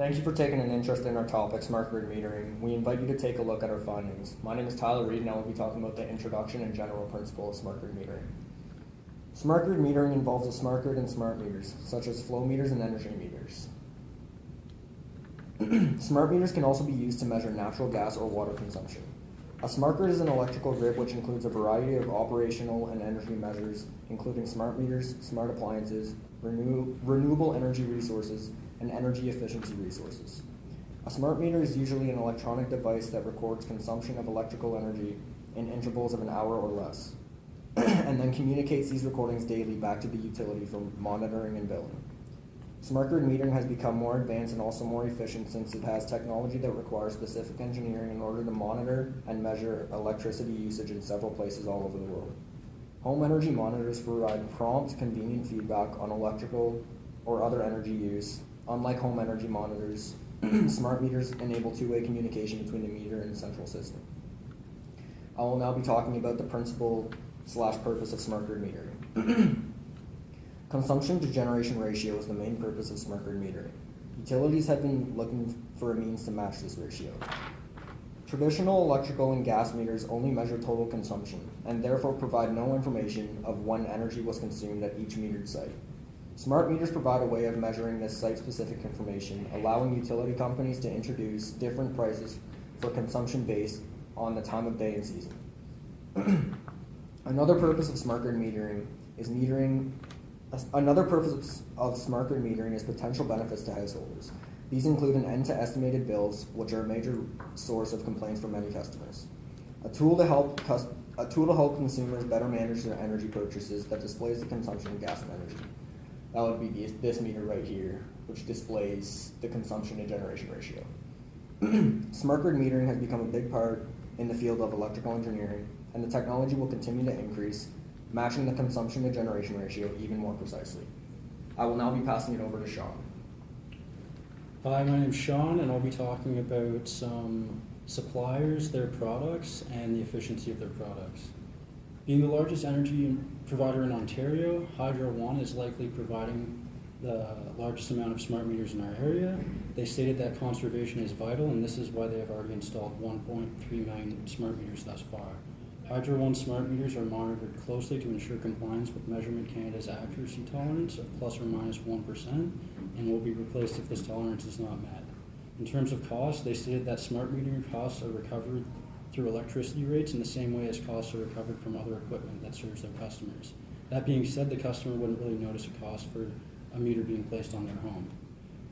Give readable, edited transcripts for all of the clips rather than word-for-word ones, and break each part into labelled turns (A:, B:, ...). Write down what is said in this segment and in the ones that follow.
A: Thank you for taking an interest in our topic, smart grid metering. We invite you to take a look at our findings. My name is Tyler Reed, and I will be talking about the introduction and general principle of smart grid metering. Smart grid metering involves a smart grid and smart meters, such as flow meters and energy meters. Smart meters can also be used to measure natural gas or water consumption. A smart grid is an electrical grid which includes a variety of operational and energy measures, including smart meters, smart appliances, renewable energy resources, and energy efficiency resources. A smart meter is usually an electronic device that records consumption of electrical energy in intervals of an hour or less, and then communicates these recordings daily back to the utility for monitoring and billing. Smart grid metering has become more advanced and also more efficient since it has technology that requires specific engineering in order to monitor and measure electricity usage in several places all over the world. Home energy monitors provide prompt, convenient feedback on electrical or other energy use. Unlike home energy monitors, smart meters enable two-way communication between the meter and the central system. I will now be talking about the principle/purpose of smart grid metering. Consumption to generation ratio is the main purpose of smart grid metering. Utilities have been looking for a means to match this ratio. Traditional electrical and gas meters only measure total consumption and therefore provide no information of when energy was consumed at each metered site. Smart meters provide a way of measuring this site-specific information, allowing utility companies to introduce different prices for consumption based on the time of day and season. Another purpose of smart grid metering is potential benefits to householders. These include an end to estimated bills, which are a major source of complaints for many customers. A tool to help consumers better manage their energy purchases that displays the consumption of gas and energy. That would be this meter right here, which displays the consumption to generation ratio. Smart grid metering has become a big part in the field of electrical engineering, and the technology will continue to increase, matching the consumption to generation ratio even more precisely. I will now be passing it over to Sean.
B: Hi, my name's Sean, and I'll be talking about some suppliers, their products, and the efficiency of their products. Being the largest energy provider in Ontario, Hydro One is likely providing the largest amount of smart meters in our area. They stated that conservation is vital, and this is why they have already installed 1.3 million smart meters thus far. Hydro One smart meters are monitored closely to ensure compliance with Measurement Canada's accuracy tolerance of plus or minus 1% and will be replaced if this tolerance is not met. In terms of cost, they stated that smart metering costs are recovered through electricity rates in the same way as costs are recovered from other equipment that serves their customers. That being said, the customer wouldn't really notice a cost for a meter being placed on their home.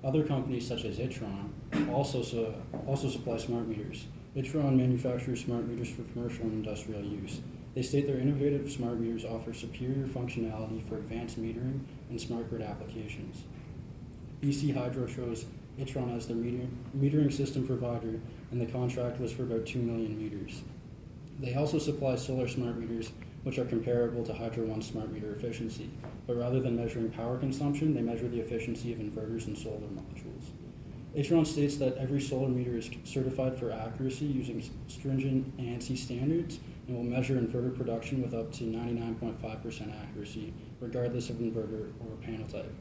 B: Other companies such as Itron also supply smart meters. Itron manufactures smart meters for commercial and industrial use. They state their innovative smart meters offer superior functionality for advanced metering and smart grid applications. BC Hydro chose Itron as their metering system provider, and the contract was for about 2 million meters. They also supply solar smart meters, which are comparable to Hydro One smart meter efficiency, but rather than measuring power consumption, they measure the efficiency of inverters and solar modules. Itron states that every solar meter is certified for accuracy using stringent ANSI standards and will measure inverter production with up to 99.5% accuracy, regardless of inverter or panel type.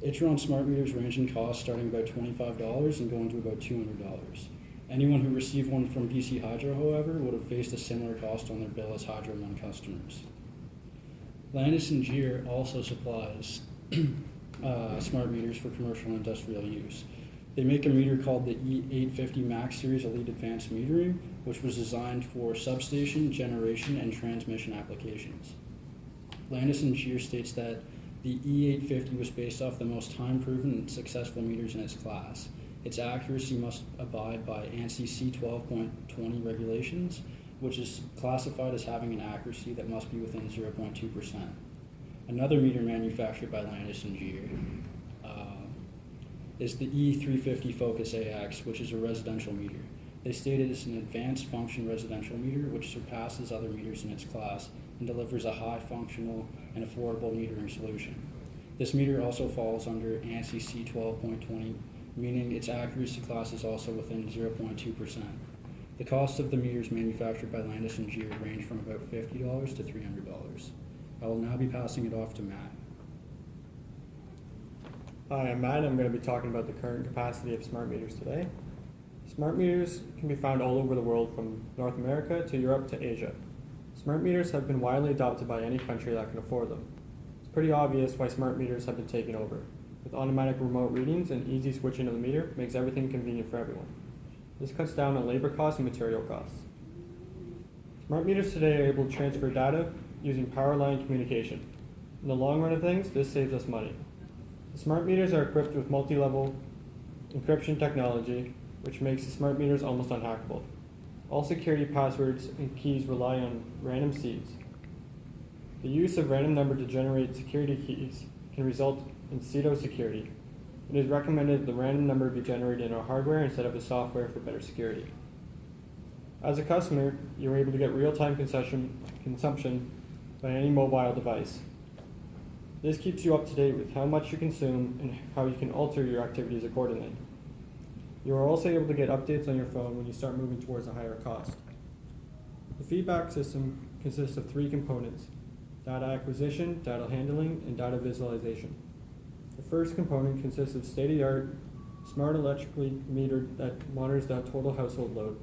B: Itron smart meters range in cost starting about $25 and going to about $200. Anyone who received one from BC Hydro, however, would have faced a similar cost on their bill as Hydro One customers. Landis & Gyr also supplies smart meters for commercial and industrial use. They make a meter called the E850 Max Series Elite Advanced Metering, which was designed for substation, generation, and transmission applications. Landis & Gyr states that the E850 was based off the most time-proven and successful meters in its class. Its accuracy must abide by ANSI C12.20 regulations, which is classified as having an accuracy that must be within 0.2%. Another meter manufactured by Landis & Gyr is the E350 Focus AX, which is a residential meter. They stated it's an advanced function residential meter which surpasses other meters in its class and delivers a high functional and affordable metering solution. This meter also falls under ANSI C12.20, meaning its accuracy class is also within 0.2%. The cost of the meters manufactured by Landis & Gyr range from about $50 to $300. I will now be passing it off to Matt.
C: Hi, I'm Matt. I'm going to be talking about the current capacity of smart meters today. Smart meters can be found all over the world, from North America to Europe to Asia. Smart meters have been widely adopted by any country that can afford them. It's pretty obvious why smart meters have been taken over. With automatic remote readings and easy switching of the meter, makes everything convenient for everyone. This cuts down on labor costs and material costs. Smart meters today are able to transfer data using power line communication. In the long run of things, this saves us money. The smart meters are equipped with multi-level encryption technology, which makes the smart meters almost unhackable. All security passwords and keys rely on random seeds. The use of random number to generate security keys can result in pseudo-security. It is recommended that the random number be generated in our hardware instead of the software for better security. As a customer, you are able to get real-time consumption by any mobile device. This keeps you up to date with how much you consume and how you can alter your activities accordingly. You are also able to get updates on your phone when you start moving towards a higher cost. The feedback system consists of 3 components: data acquisition, data handling, and data visualization. The first component consists of state-of-the-art smart electrically metered that monitors the total household load.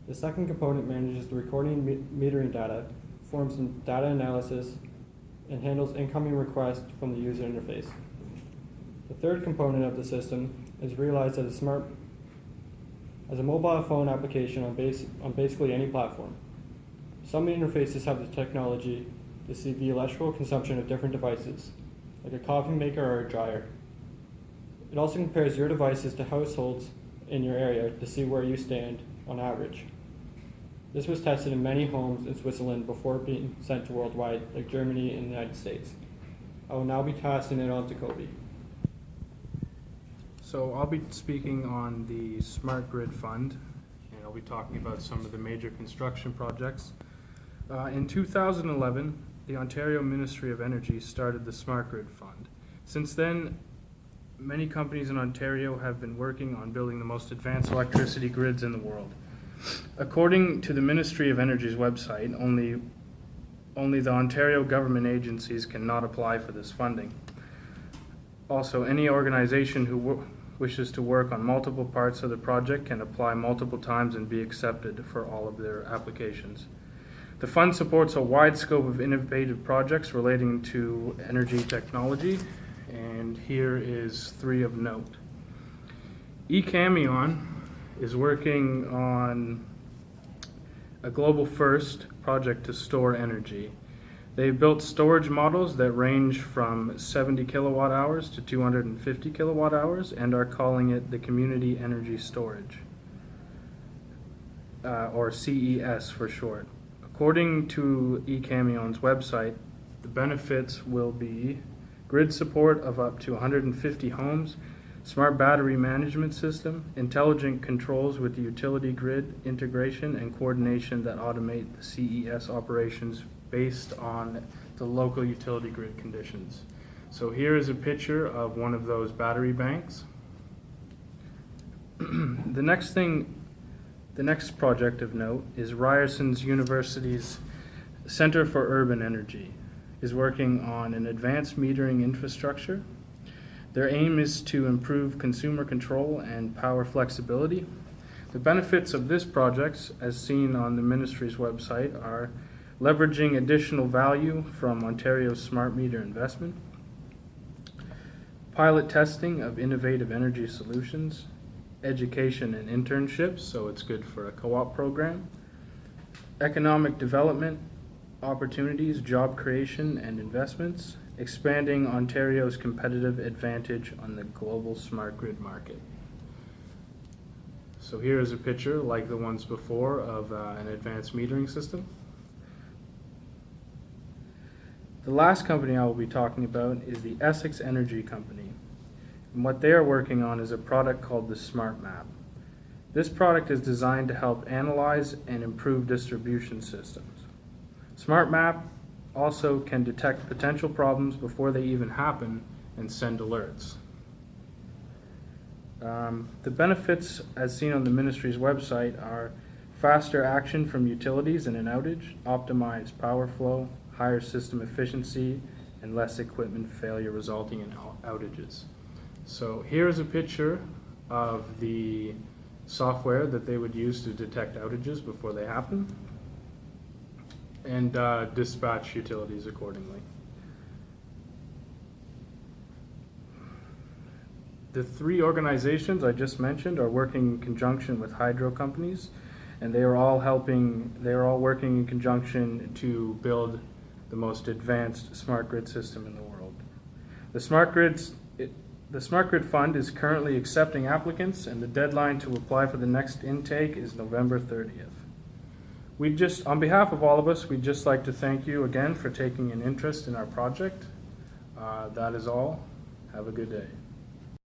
C: The second component manages the recording metering data, performs some data analysis, and handles incoming requests from the user interface. The third component of the system is realized as a mobile phone application on basically any platform. Some interfaces have the technology to see the electrical consumption of different devices, like a coffee maker or a dryer. It also compares your devices to households in your area to see where you stand on average. This was tested in many homes in Switzerland before being sent to worldwide, like Germany and the United States. I will now be passing it on to Kobe.
D: So I'll be speaking on the Smart Grid Fund, and I'll be talking about some of the major construction projects. In 2011, the Ontario Ministry of Energy started the Smart Grid Fund. Since then, many companies in Ontario have been working on building the most advanced electricity grids in the world. According to the Ministry of Energy's website, only the Ontario government agencies cannot apply for this funding. Also, any organization who wishes to work on multiple parts of the project can apply multiple times and be accepted for all of their applications. The fund supports a wide scope of innovative projects relating to energy technology, and here is 3 of note. eCamion is working on a global first project to store energy. They've built storage models that range from 70 kilowatt hours to 250 kilowatt hours and are calling it the Community Energy Storage, or CES for short. According to eCamion's website, the benefits will be grid support of up to 150 homes, smart battery management system, intelligent controls with the utility grid integration and coordination that automate the CES operations based on the local utility grid conditions. So here is a picture of one of those battery banks. The next project of note is Ryerson University's Center for Urban Energy is working on an advanced metering infrastructure. Their aim is to improve consumer control and power flexibility. The benefits of this project, as seen on the ministry's website, are leveraging additional value from Ontario's smart meter investment, pilot testing of innovative energy solutions, education and internships, so it's good for a co-op program, economic development opportunities, job creation and investments, expanding Ontario's competitive advantage on the global smart grid market. So here is a picture, like the ones before, of an advanced metering system. The last company I will be talking about is the Essex Energy Company. And what they are working on is a product called the Smart Map. This product is designed to help analyze and improve distribution systems. Smart Map also can detect potential problems before they even happen and send alerts. The benefits, as seen on the ministry's website, are faster action from utilities in an outage, optimized power flow, higher system efficiency, and less equipment failure resulting in outages. So here's a picture of the software that they would use to detect outages before they happen and dispatch utilities accordingly. The three organizations I just mentioned are working in conjunction with hydro companies, and they are all working in conjunction to build the most advanced smart grid system in the world. The Smart Grid Fund is currently accepting applicants, and the deadline to apply for the next intake is November 30th. On behalf of all of us, we'd just like to thank you again for taking an interest in our project. That is all. Have a good day.